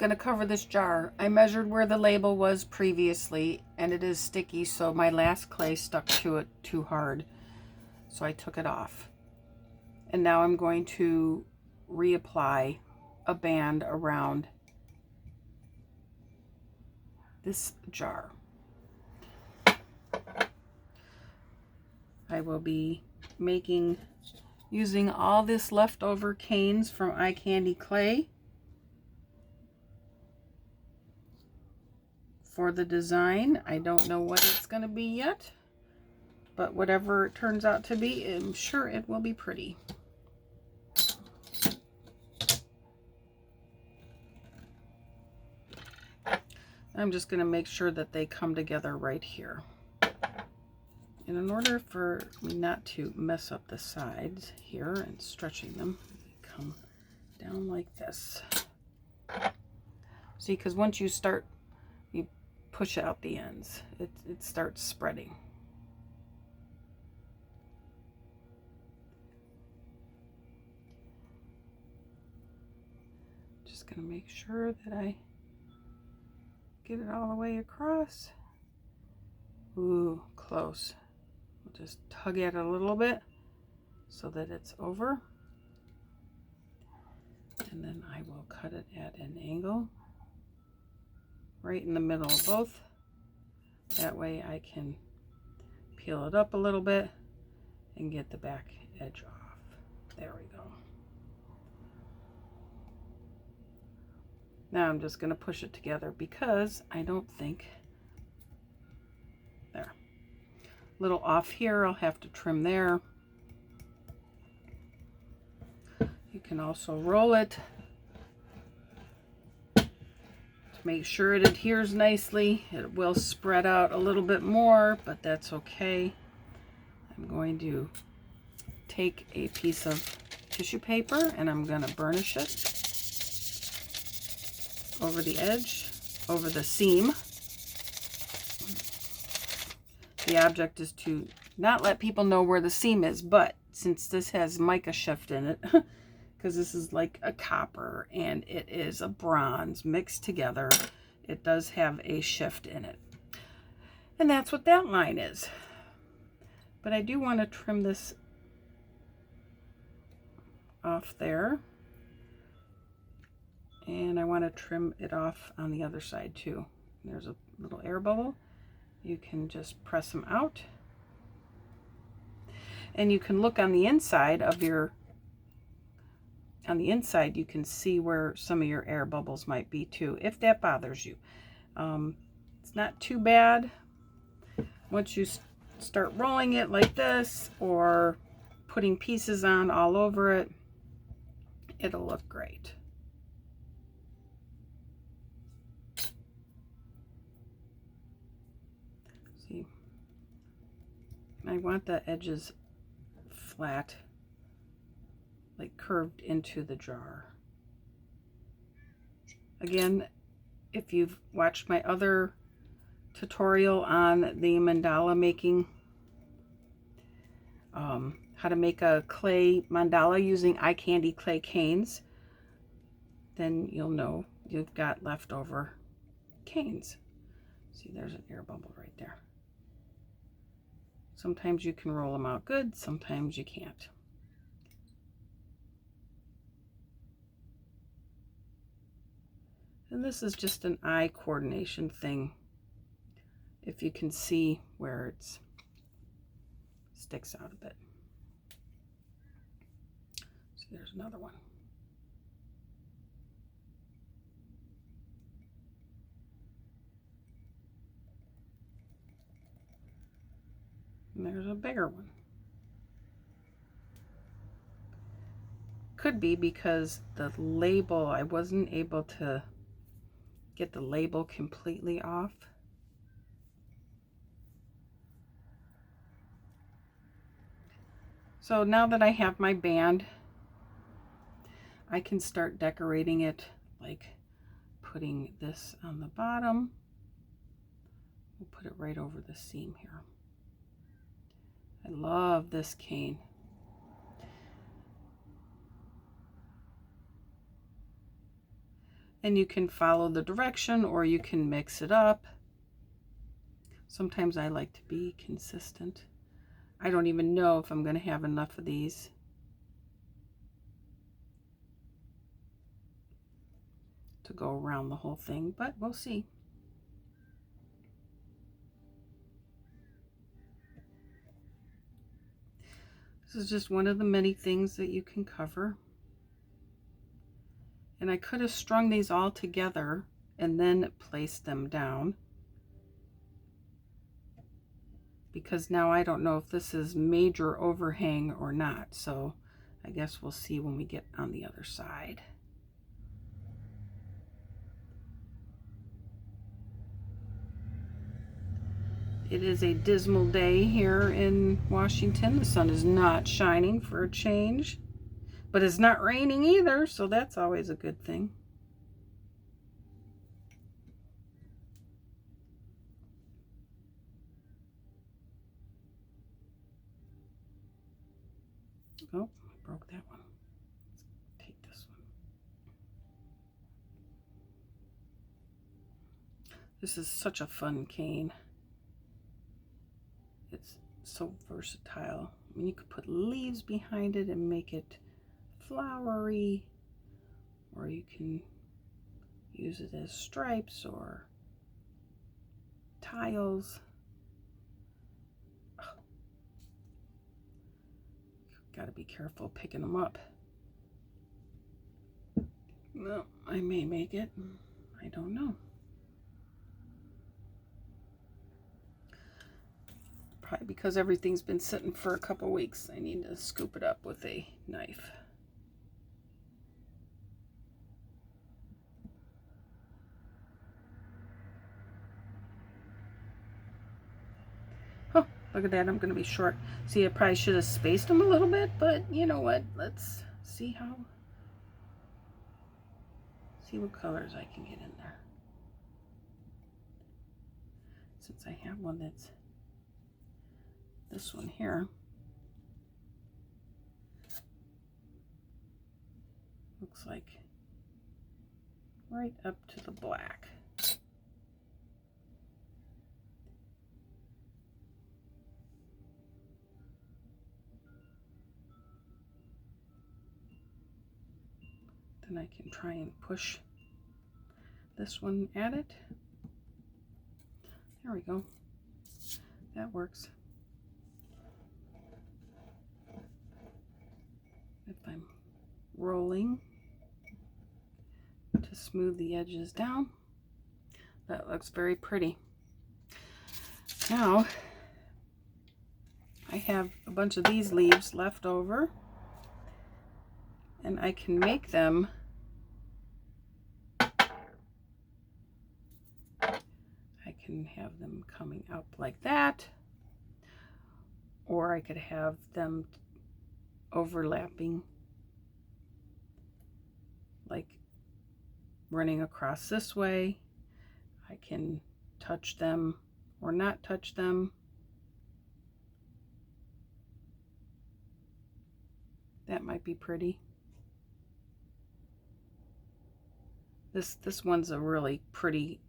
gonna cover this jar. I measured where the label was previously, and it is sticky, so my last clay stuck to it too hard. So I took it off. And now I'm going to reapply a band around this jar. I will be using all this leftover canes from ikandiclay for the design. I don't know what it's going to be yet, but whatever it turns out to be, I'm sure it will be pretty. I'm just going to make sure that they come together right here. And in order for me not to mess up the sides here and stretching them, come down like this. See, because once you push out the ends, it starts spreading. Just going to make sure that I get it all the way across. Ooh, close. We'll just tug at it a little bit so that it's over. And then I will cut it at an angle right in the middle of both. That way I can peel it up a little bit and get the back edge off. There we go. Now I'm just going to push it together because I don't think, there. A little off here, I'll have to trim there. You can also roll it to make sure it adheres nicely. It will spread out a little bit more, but that's okay. I'm going to take a piece of tissue paper and I'm going to burnish it over the edge, over the seam. The object is to not let people know where the seam is, but since this has mica shift in it, because this is like a copper and it is a bronze mixed together, it does have a shift in it. And that's what that line is. But I do want to trim this off there. And I want to trim it off on the other side too. There's a little air bubble. You can just press them out. And you can look on the inside of your, you can see where some of your air bubbles might be too, if that bothers you. It's not too bad. Once you start rolling it like this or putting pieces on all over it, it'll look great. See, I want the edges flat, like curved into the jar. Again, if you've watched my other tutorial on the mandala making, how to make a clay mandala using ikandiclay canes, then you'll know you've got leftover canes. See, there's an air bubble right there. Sometimes you can roll them out good, sometimes you can't. And this is just an eye coordination thing. If you can see where it sticks out a bit. So there's another one. And there's a bigger one. Could be because the label, I wasn't able to get the label completely off. So now that I have my band, I can start decorating it, like putting this on the bottom. We'll put it right over the seam here. I love this cane. And you can follow the direction or you can mix it up. Sometimes I like to be consistent. I don't even know if I'm going to have enough of these. To go around the whole thing, but we'll see. This is just one of the many things that you can cover. And I could have strung these all together and then placed them down, because now I don't know if this is major overhang or not. So I guess we'll see when we get on the other side. It is a dismal day here in Washington. The sun is not shining for a change, but it's not raining either, so that's always a good thing. Oh, I broke that one. Let's take this one. This is such a fun cane. It's so versatile. I mean, you could put leaves behind it and make it flowery, or you can use it as stripes or tiles. Oh. Gotta be careful picking them up. Well, I may make it. I don't know. Probably because everything's been sitting for a couple weeks. I need to scoop it up with a knife. Oh, look at that. I'm going to be short. See, I probably should have spaced them a little bit, but you know what? Let's see what colors I can get in there. Since I have one that's this one here. Looks like right up to the black. Then I can try and push this one at it. There we go. That works. If I'm rolling to smooth the edges down, that looks very pretty. Now, I have a bunch of these leaves left over, and I can make them have them coming up like that, or I could have them overlapping, like running across this way. I can touch them or not touch them. That might be pretty. This one's a really pretty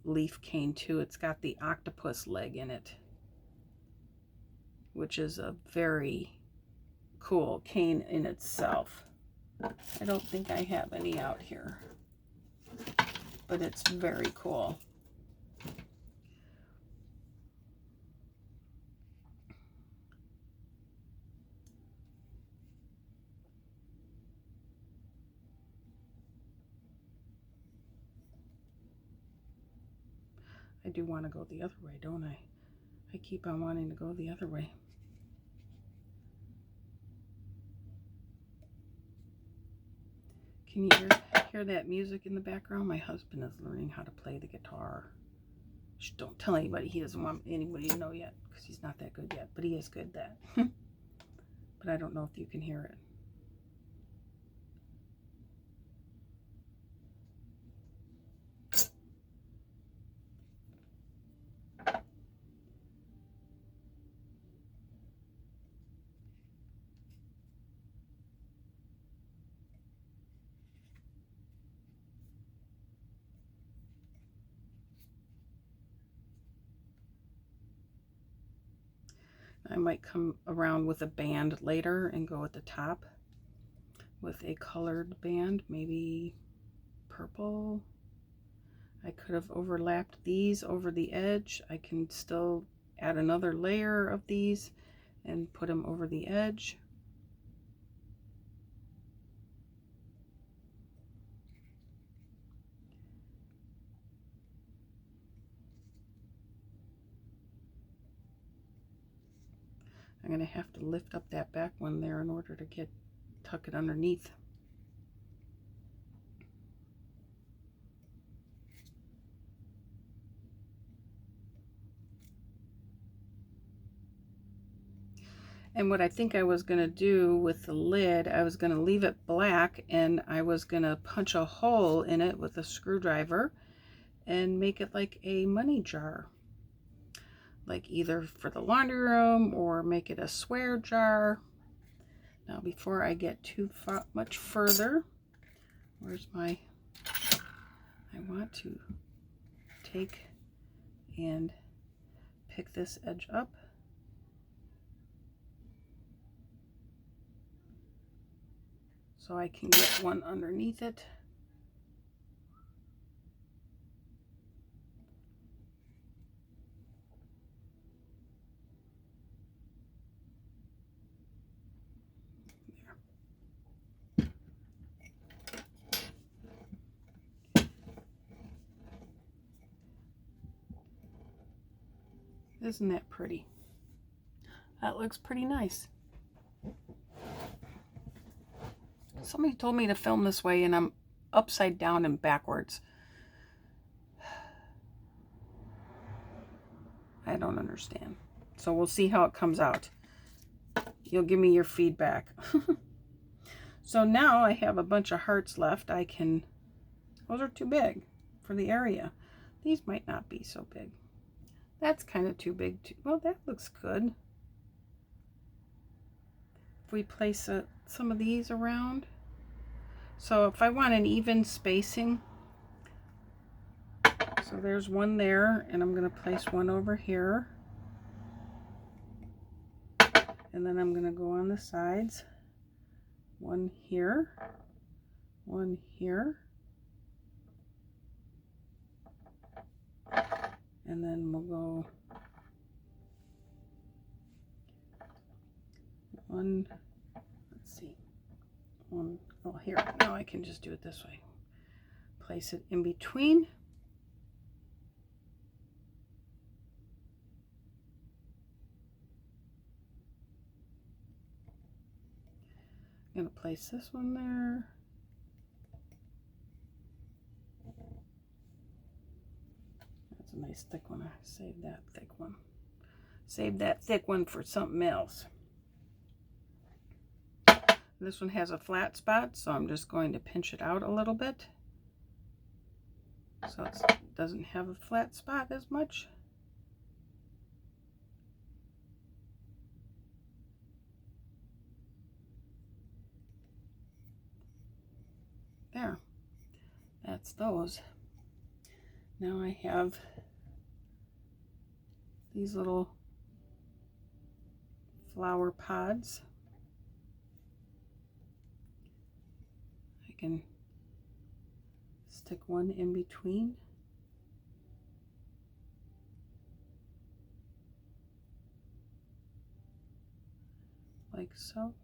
leaf cane too. It's got the octopus leg in it, which is a very cool cane in itself. I don't think I have any out here, but it's very cool. I do want to go the other way, don't I? I keep on wanting to go the other way. Can you hear that music in the background? My husband is learning how to play the guitar. Shh, don't tell anybody. He doesn't want anybody to know yet, because he's not that good yet, but he is good at that. But I don't know if you can hear it. I might come around with a band later and go at the top with a colored band, maybe purple. I could have overlapped these over the edge. I can still add another layer of these and put them over the edge. I'm going to have to lift up that back one there in order to tuck it underneath. And what I think I was going to do with the lid, I was going to leave it black and I was going to punch a hole in it with a screwdriver and make it like a money jar. Like either for the laundry room or make it a swear jar. Now before I get too much further, where's my, I want to take and pick this edge up. So I can get one underneath it. Isn't that pretty? That looks pretty nice. Somebody told me to film this way and I'm upside down and backwards. I don't understand. So we'll see how it comes out. You'll give me your feedback. So now I have a bunch of hearts left. Those are too big for the area. These might not be so big. That's kind of too big too. Well, that looks good. If we place some of these around. So if I want an even spacing, so there's one there, and I'm going to place one over here. And then I'm going to go on the sides. One here, one here. And then we'll go one, let's see, one, oh here, now I can just do it this way. Place it in between. I'm going to place this one there. That's a nice thick one. I saved that thick one. Save that thick one for something else. This one has a flat spot, so I'm just going to pinch it out a little bit so it doesn't have a flat spot as much. There, that's those. Now I have these little flower pods. I can stick one in between. Like so.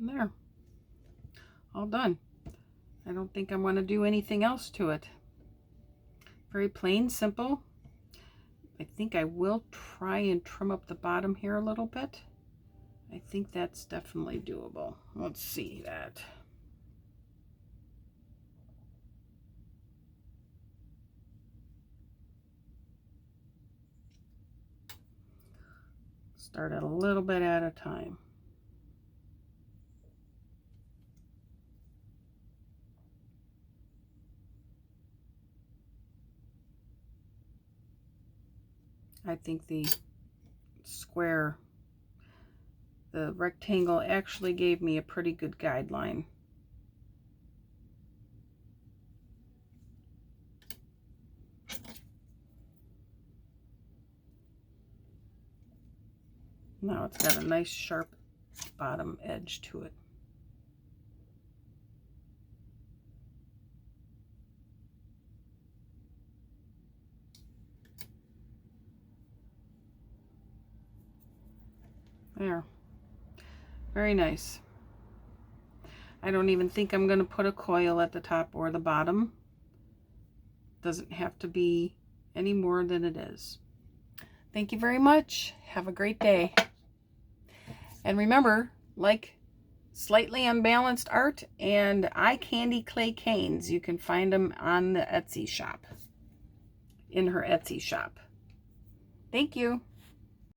And there, all done. I don't think I'm going to do anything else to it. Very plain, simple. I think I will try and trim up the bottom here a little bit. I think that's definitely doable. Let's see that. Start it a little bit at a time. I think the rectangle actually gave me a pretty good guideline. Now it's got a nice sharp bottom edge to it. There. Very nice. I don't even think I'm going to put a coil at the top or the bottom. Doesn't have to be any more than it is. Thank you very much. Have a great day. And remember, like Slightly Unbalanced Art and ikandiclay canes, you can find them on the Etsy shop, in her Etsy shop. Thank you.